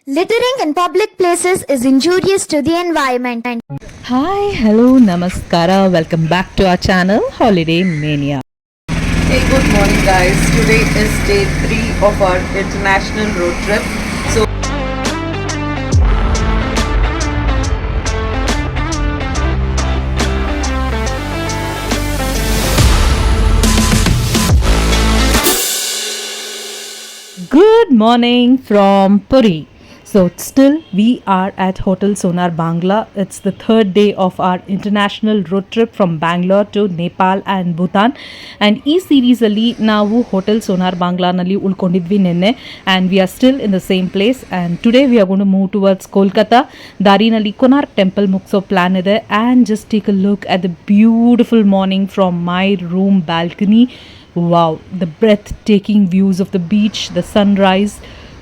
Littering in public places is injurious to the environment. Hi, hello, namaskara. Welcome back to our channel, Holiday Mania. Hey, good morning, guys. Today is day 3 of our international road trip. So, Good morning from Puri. So, still we are at Hotel Sonar Bangla. It's the third day of our international road trip from Bangalore to Nepal and Bhutan. And ಈ ಸೀರೀಸಲ್ಲಿ ನಾವು hotel sonar ಬಾಂಗ್ಲಾನಲ್ಲಿ ಉಳ್ಕೊಂಡಿದ್ವಿ ನಿನ್ನೆ and we are still in the same place and today we are gone to move towards Kolkata. ದಾರಿನಲ್ಲಿ Konark temple ಮುಗಿಸೋ plan ಇದೆ and just take a look at the beautiful morning from my room balcony. Wow, the breathtaking views of the beach, the sunrise.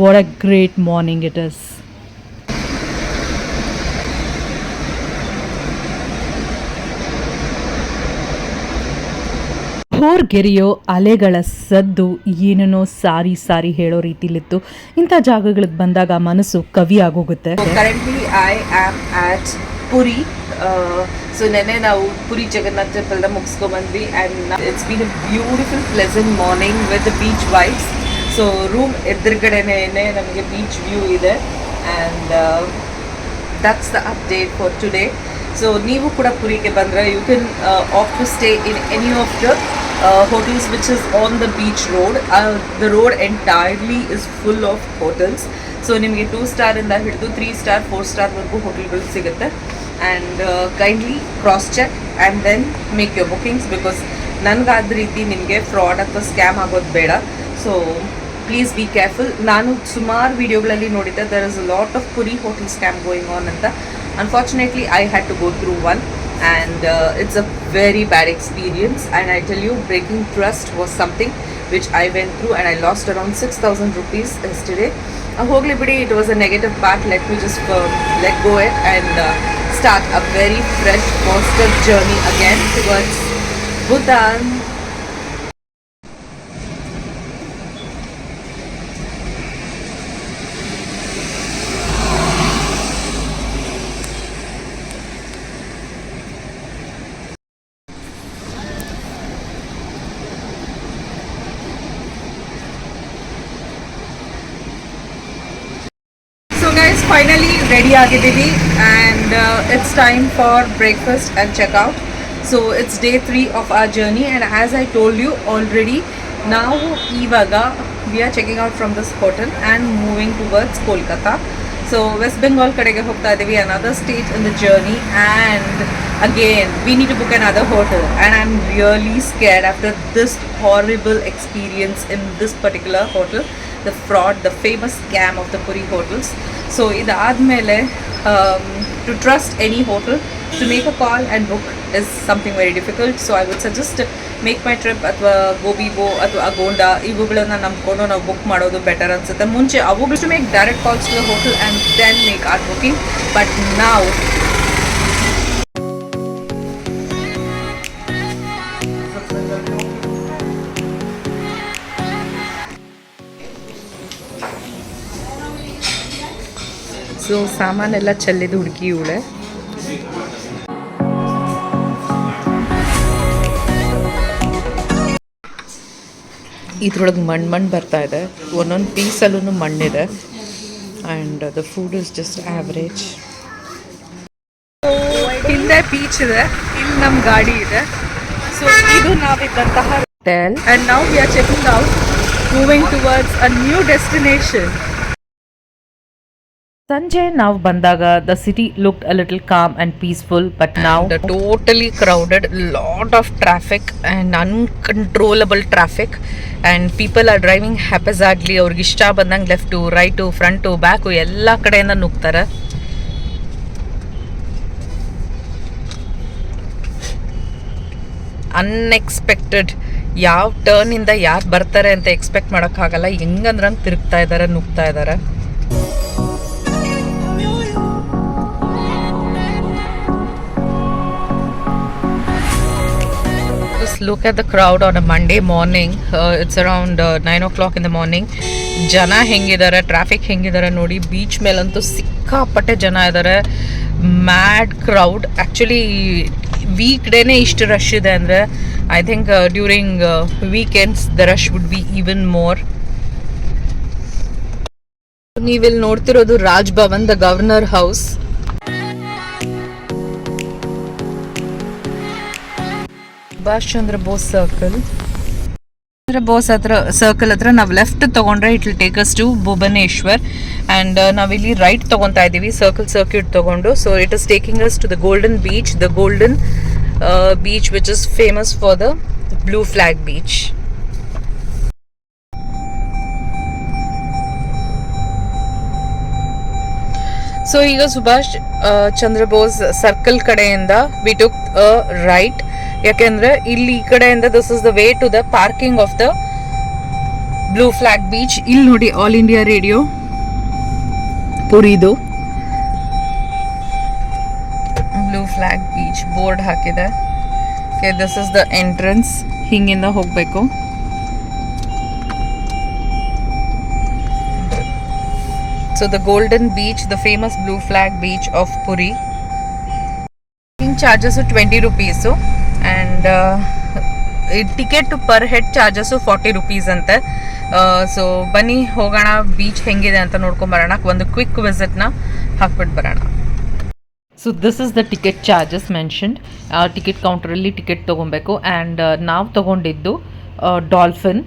What a great morning it is. ಹೋರ್ಗೆರೆಯೋ ಅಲೆಗಳ ಸದ್ದು ಏನೇನೋ ಸಾರಿ ಸಾರಿ ಹೇಳೋ ರೀತಿಲಿತ್ತು. ಇಂಥ ಜಾಗಗಳಿಗೆ ಬಂದಾಗ ಮನಸ್ಸು ಕವಿ ಆಗೋಗುತ್ತೆ. currently I am at Puri. So, nene ನಾವು ಪುರಿ ಜಗನ್ನಾಥ ಟೆಂಪಲ್ ಮುಗಿಸ್ಕೊ ಬಂದ್ವಿ and it's been a beautiful pleasant morning with the beach vibes. So, room ಎದುರುಗಡೆನೇ ನಮಗೆ beach view ಇದೆ and that's the update for today. So, ನೀವು ಕೂಡ ಪುರಿಗೆ ಬಂದರೆ you can opt to stay in any of the hotels which is on the beach road. The road entirely is full of hotels. So, ನಿಮಗೆ 2 star ಇಂದ ಹಿಡಿದು 3 star 4 star ವರೆಗೂ ಹೋಟೆಲ್ಗಳು ಸಿಗುತ್ತೆ and kindly cross check and then make your bookings because ನನಗಾದ ರೀತಿ ನಿಮಗೆ fraud ಅಥವಾ scam ಆಗೋದು ಬೇಡ. So please be careful. ನಾನು ಸುಮಾರು ವಿಡಿಯೋಗಳಲ್ಲಿ ನೋಡಿದ್ದೆ there is a lot of Puri hotel scam going on ಅಂತ. Unfortunately I had to go through one and it's a very bad experience and I tell you breaking trust was something which I went through and I lost around 6,000 rupees yesterday. Hogli bidi, it was a negative part. Let me just let go it and start a very fresh positive journey again towards Bhutan. Guys, finally ready ಆಗಿದ್ದೀವಿ and it's time for breakfast and checkout. So it's day 3 of our journey and as I told you already, now ivaga we are checking out from this hotel and moving towards Kolkata. So West Bengal kadege hogta idೀವಿ, another stage in the journey and again we need to book another hotel and I'm really scared after this horrible experience in this particular hotel, the fraud, the famous scam of the Puri hotels. So idaadmele to trust any hotel, to make a call and book is something very difficult. So I would suggest make my trip ಅಥವಾ ಗೋಬಿಬೋ ಅಥವಾ ಅಗೋಂಡಾ ಇವುಗಳನ್ನು ನಂಬ್ಕೊಂಡು ನಾವು book ಮಾಡೋದು better ಅನ್ಸುತ್ತೆ. ಮುಂಚೆ ಅವುಗಳು to make direct calls to the hotel and then make our booking. But ನಾವು ಸೊ ಸಾಮಾನೆಲ್ಲ ಚೆಲ್ಲಿದ್ದು ಹುಡುಕಿ ಇವಳೆ. ಇದ್ರೊಳಗೆ ಮಣ್ಣು ಬರ್ತಾ ಇದೆ, ಒಂದೊಂದು ಪೀಸಲ್ಲೂ ಮಣ್ಣಿದೆ and the food is just average. ಹಿಂದೆ ಬೀಚ್ ಇದೆ, ಇಲ್ಲಿ ನಮ್ಮ ಗಾಡಿ ಇದೆ. ಸೊ ಇದು ನಾವಿದ್ದಂತಹ hotel and now we are checking out, moving towards a new destination. ಸಂಜೆ ನಾವು ಬಂದಾಗ the city looked a little calm and peaceful but ನಾವು totally crowded, lot of traffic and uncontrollable traffic and people are driving haphazardly. ಅವ್ರಿಗೆ ಇಷ್ಟ ಬಂದಂಗೆ left right front back ಎಲ್ಲ ಕಡೆಯಿಂದ ನುಗ್ತಾರೆ. Unexpected, ಯಾವ ಟರ್ನಿಂದ ಯಾರು ಬರ್ತಾರೆ ಅಂತ ಎಕ್ಸ್ಪೆಕ್ಟ್ ಮಾಡೋಕ್ಕಾಗಲ್ಲ. ಹೆಂಗಂದ್ರಂಗೆ ತಿರುಗ್ತಾ ಇದ್ದಾರೆ, ನುಗ್ತಾ ಇದ್ದಾರೆ. Just look at the crowd on a Monday morning. It's around 9 o'clock in the morning ಜನ ಹೆಂಗಿದ್ದಾರೆ, ಟ್ರಾಫಿಕ್ ಹೆಂಗಿದ್ದಾರೆ ನೋಡಿ. ಬೀಚ್ ಮೇಲಂತೂ ಸಿಕ್ಕಾಪಟ್ಟೆ ಜನ ಇದ್ದಾರೆ, ಮ್ಯಾಡ್ ಕ್ರೌಡ್. ಆ್ಯಕ್ಚುಲಿ ವೀಕ್ ಡೇನೇ ಇಷ್ಟು ರಶ್ ಇದೆ ಅಂದರೆ I think during weekends the rush would be even more. ನೀವಿಲ್ಲಿ ನೋಡ್ತಿರೋದು Raj Bhavan, the governor house. Subhash Chandra Bose circle ಹತ್ರ ನಾವು ಲೆಫ್ಟ್ ತಗೊಂಡ್ರೆ it will take us to Bhubaneswar. And ನಾವಿಲ್ಲಿ ರೈಟ್ ತಗೊತಾ ಇದ್ದೀವಿ ಸರ್ಕ್ಯೂಟ್ ತಗೊಂಡು. So it is taking us to the golden beach which is famous for the blue flag beach. So ಈಗ Subhash Chandra Bose circle ಕಡೆಯಿಂದ we took right. ಯಾಕೆಂದ್ರೆ ಇಲ್ಲಿ ಈ ಕಡೆಯಿಂದ this is the way to the parking of the blue flag beach. ಇಲ್ಲಿ ನೋಡಿ all India radio ಪುರಿದು blue flag beach board ಹಾಕಿದೆ. ದಿಸ್ ಇಸ್ ದ ಎಂಟ್ರೆನ್ಸ್, ಹಿಂಗಿಂದ ಹೋಗಬೇಕು. So the Golden Beach, the famous blue flag beach of Puri. Charges 20 rupees and ticket per head charges 40 rupees ante. So ಬನ್ನಿ ಹೋಗೋಣ, beach ಹೆಂಗಿದೆ ಅಂತ ನೋಡ್ಕೊಂಡ್ ಬರೋಣ, ಒಂದು ಕ್ವಿಕ್ ವಿಸಿಟ್ ನ ಹಾಕ್ಬಿಟ್ಟು ಬರೋಣ. So this is the ticket charges mentioned. Ticket ಕೌಂಟರಲ್ಲಿ ಟಿಕೆಟ್ ತೊಗೊಬೇಕು. ಆ್ಯಂಡ್ ನಾವು ತೊಗೊಂಡಿದ್ದು dolphin.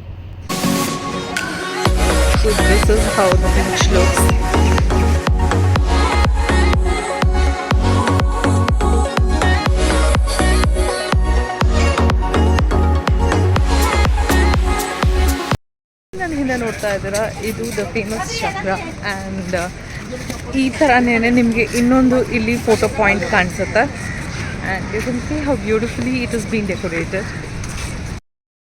So this is how the beach looks. ನಾನು ಹಿಂದೆ ನೋಡ್ತಾ ಇದ್ದೀರಾ, ಇದು ದ ಫೇಮಸ್ ಚಕ್ರ. ಆ್ಯಂಡ್ ಈ ಥರನೇ ನಿಮಗೆ ಇನ್ನೊಂದು ಇಲ್ಲಿ ಫೋಟೋ ಪಾಯಿಂಟ್ ಕಾಣಿಸುತ್ತೆ. And you can see how beautifully it is been decorated.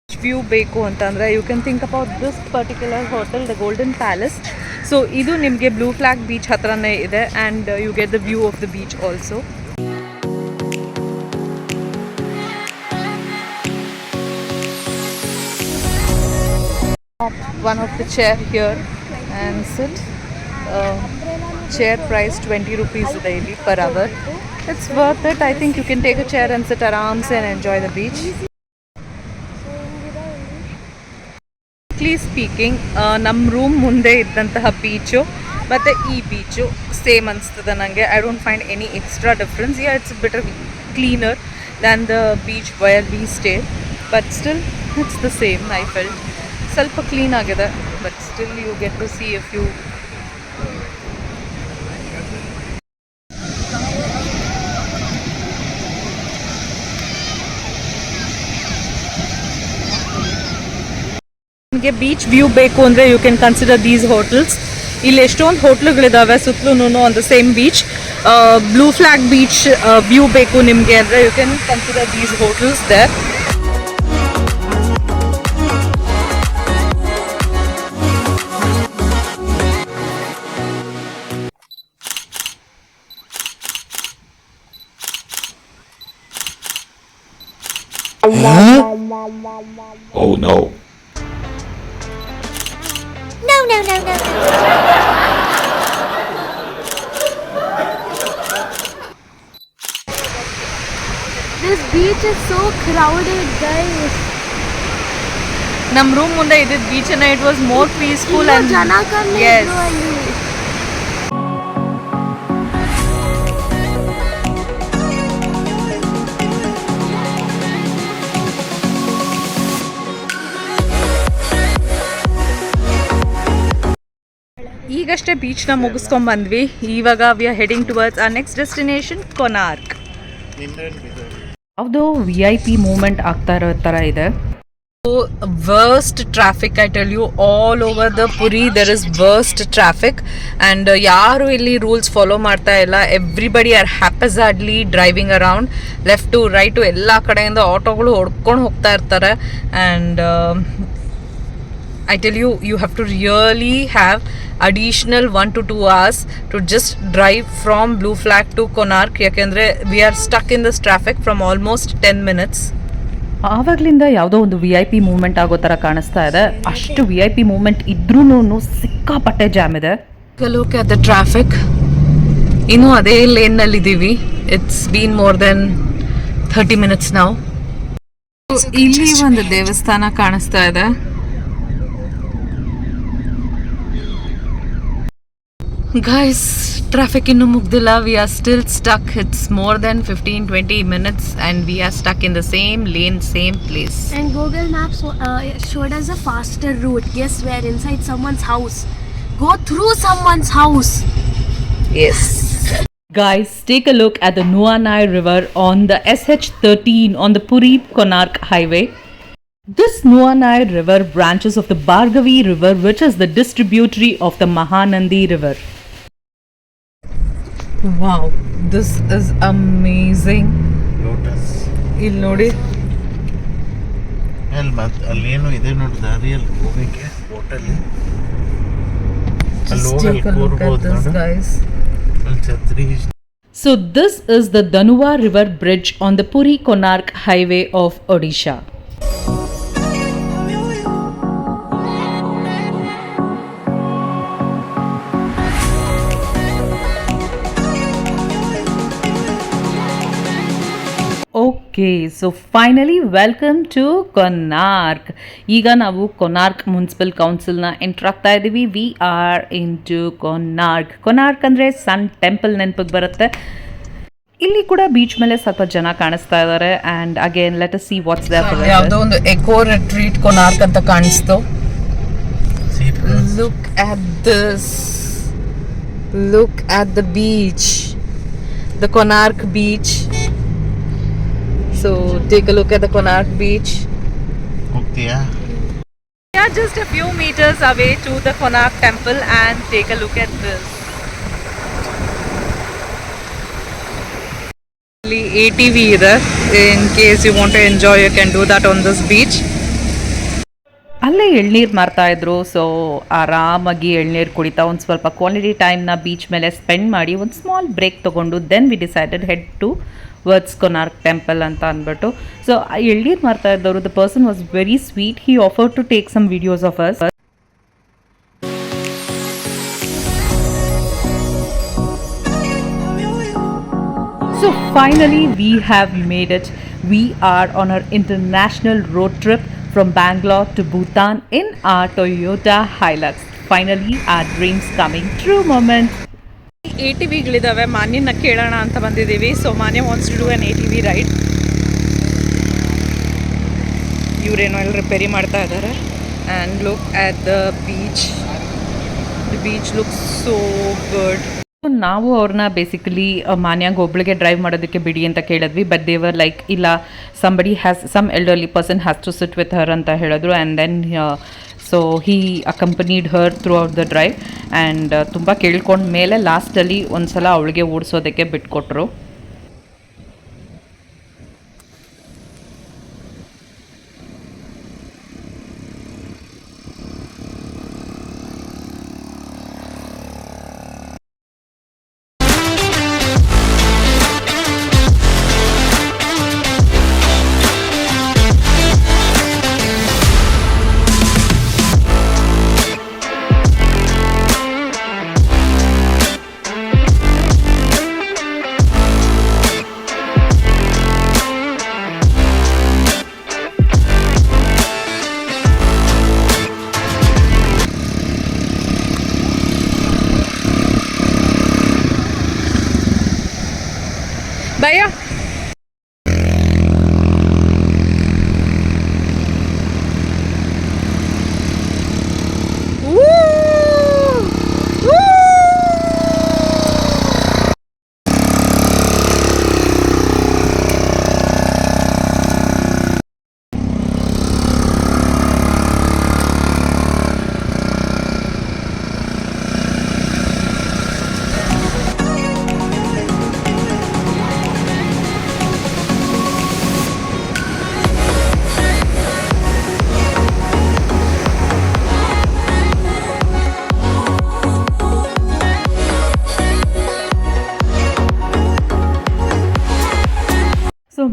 View ಬೇಕು ಅಂತಂದರೆ you can think about this particular hotel, the Golden Palace. So ಇದು ನಿಮಗೆ ಬ್ಲೂ ಫ್ಲಾಗ್ ಬೀಚ್ ಹತ್ರನೇ ಇದೆ. And you get the view of the beach also. One of the chair here and sit. Chair price 20 rupees daily per hour. It's worth it. I think you can take a chair and sit arams and enjoy the beach. Speaking ನಮ್ಮ room ಮುಂದೆ ಇದ್ದಂತಹ beach ಮತ್ತು ಈ beach same ಅನಿಸ್ತದೆ ನನಗೆ. I don't find any extra difference. It's better cleaner than the beach where we stay, but still it's the same. I felt ಸ್ವಲ್ಪ clean ಆಗಿದೆ, but still you get to see if you ನಿಮಗೆ beach view ಬೇಕು ಅಂದರೆ you can consider these hotels. ಇಲ್ಲಿ ಎಷ್ಟೊಂದು ಹೋಟ್ಲುಗಳಿದ್ದಾವೆ ಸುತ್ತಲೂ on the same beach. Blue flag beach view ಬೇಕು ನಿಮಗೆ ಅಂದರೆ you can consider these hotels there. Oh no. No. This beach is so crowded, guys. ನಮ್ಮ ರೂಮ್ ಮುಂದೆ ಇದ್ದಿದ್ದು ಬೀಚನ್ನ it was more peaceful and ಜನ ಕಮ್ಮಿ ಇದ್ರು ಅಲ್ಲಿ. ಈಗಷ್ಟೇ ಬೀಚ್ನ ಮುಗಿಸ್ಕೊಂಡ್ಬಂದ್ವಿ. ಇವಾಗ we are heading towards our next destination Konark. ಯಾವುದೋ VIP ಮೂಮೆಂಟ್ ಆಗ್ತಾ ಇರೋ ಥರ ಇದೆ. Worst traffic, I tell you, all over the Puri there is worst traffic. And ಯಾರು ಇಲ್ಲಿ ರೂಲ್ಸ್ ಫಾಲೋ ಮಾಡ್ತಾ ಇಲ್ಲ. Everybody are haphazardly driving around left to right ಎಲ್ಲ ಕಡೆಯಿಂದ ಆಟೋಗಳು ಹೊಡ್ಕೊಂಡು ಹೋಗ್ತಾ ಇರ್ತಾರೆ. And I tell you, you have to really have additional 1 to 2 hours to just drive from Blue Flag to Konark. Yakendre we are stuck in this traffic from almost 10 minutes. ಆವಾಗಲಿಂದ ಯಾವುದೋ ಒಂದು V I P movement ಆಗೋ ಥರ ಕಾಣಿಸ್ತಾ ಇದೆ. ಅಷ್ಟು V I P movement ಇದ್ರೂ ಸಿಕ್ಕಾಪಟ್ಟೆ jam ಇದೆ. Look at the traffic. ಇನ್ನೂ ಅದೇ ಲೇನ್ನಲ್ಲಿ ಇದ್ದೀವಿ. It's been more than 30 minutes ನಾವು. ಇಲ್ಲಿ ಒಂದು ದೇವಸ್ಥಾನ ಕಾಣಿಸ್ತಾ ಇದೆ. ಗೈಸ್, ಟ್ರಾಫಿಕ್ ಇನ್ನೂ ಮುಗ್ದಿಲ್ಲ. We are still stuck. It's more than 15-20 minutes and we are stuck in the same lane, same place. And Google Maps showed us a faster route. Guess where? Inside someone's house. Go through someone's house. Yes. Guys, take a look at the Nuanai River on the SH13 on the Puri-Konark highway. This Nuanai River branches of the Bhargavi River, which is the distributary of the Mahanandi River. Wow, this is amazing. Lotus ಇಲ್ಲಿ ನೋಡಿ, ಅಲ್ಲಿ ಮತ್ತೆ ಅಲ್ಲೇನು ಇದೆ ನೋಡಿ ದಾರಿಯಲ್ಲಿ ಹೋಗಕ್ಕೆ ಬೋಟಲ್ಲಿ ಅಲ್ಲಿ just take a look at this, guys. ಅಲ್ಲಿ ಛತ್ರಿ. So this is the Danuva River Bridge on the Puri-Konark highway of Odisha. Okay, so finally welcome to Konark. ಈಗ ನಾವು ಕೊನಾರ್ಕ್ ಮುನ್ಸಿಪಲ್ ಕೌನ್ಸಿಲ್ನ ಎಂಟ್ರ್ ಆಗ್ತಾ ಇದ್ದೀವಿ. We are into Konark. Konark ಅಂದರೆ sun temple ನೆನಪಿಗೆ ಬರುತ್ತೆ. ಇಲ್ಲಿ ಕೂಡ ಬೀಚ್ ಮೇಲೆ ಸ್ವಲ್ಪ ಜನ ಕಾಣಿಸ್ತಾ ಇದ್ದಾರೆ. And again let us see what's there. ಯಾವುದೋ ಒಂದು ಎಕೋ ರಿಟ್ರೀಟ್ ಕೊನಾರ್ಕ್ ಅಂತ ಕಾಣಿಸ್ತು. Look at this. Look at the beach. The Konark beach. So take a look at the Konark beach. ಹೋಗ್ತೀಯಾ? We are just a few meters away to the Konark temple and take a look at this. ಇಲ್ಲಿ ATV ಇದೆ. In case you want to enjoy, you can do that on this beach. ಅಲ್ಲೇ ಎಳ್ನೀರು ಮಾರ್ತಾ ಇದ್ರು. So ಆರಾಮಾಗಿ ಎಳ್ನೀರು ಕುಡಿತಾ ಒಂದು ಸ್ವಲ್ಪ ಕ್ವಾಲಿಟಿ ಟೈಮ್ನ ಬೀಚ್ ಮೇಲೆ ಸ್ಪೆಂಡ್ ಮಾಡಿ ಒಂದು ಸ್ಮಾಲ್ ಬ್ರೇಕ್ ತೊಗೊಂಡು then we decided head towards Konark temple ಅಂತ ಅಂದ್ಬಿಟ್ಟು. ಸೊ ಎಳ್ನೀರು ಮಾರ್ತಾ ಇದ್ದವರು, the person was very sweet. He offer to take some videos of us. So finally we have made it. We are on our international road trip from Bangalore to Bhutan in our Toyota Hilux. Finally our dreams coming true moment. ATVಗಳಿದಾವೆ. ಮಾನ್ಯನ ಕೇಳೋಣ ಅಂತ ಬಂದಿದ್ದೀವಿ. ಸೊ Manya wants to do an ATV ride. ಇವರೇನೋ ಅಲ್ಲಿ ರಿಪೇರಿ ಮಾಡ್ತಾ ಇದ್ದಾರೆ. And look at the beach. The beach looks so good. ನಾವು ಅವ್ರನ್ನ ಬೇಸಿಕಲಿ ಮಾನ್ಯಾಗ ಒಬ್ಳಿಗೆ ಡ್ರೈವ್ ಮಾಡೋದಕ್ಕೆ ಬಿಡಿ ಅಂತ ಕೇಳಿದ್ವಿ. ಬಟ್ ದೇವರ್ ಲೈಕ್ ಇಲ್ಲ, somebody has some elderly person has to sit with her ಅಂತ ಹೇಳಿದ್ರು. And then so he accompanied her throughout the drive. And ತುಂಬ ಕೇಳ್ಕೊಂಡ ಮೇಲೆ ಲಾಸ್ಟಲ್ಲಿ ಒಂದು ಸಲ ಅವಳಿಗೆ ಓಡಿಸೋದಕ್ಕೆ ಬಿಟ್ಕೊಟ್ರು. ಭಯ್ಯ,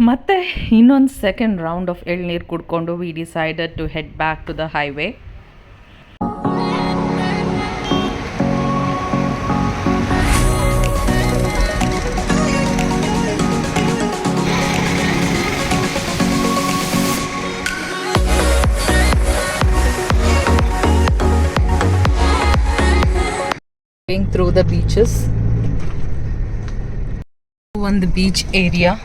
ಮತ್ತೆ ಇನ್ನೊಂದು ಸೆಕೆಂಡ್ ರೌಂಡ್ ಆಫ್ ಎಳ್ನೀರು ಕುಡ್ಕೊಂಡು we decided to head back to the highway. Going through the beaches. One the beach area.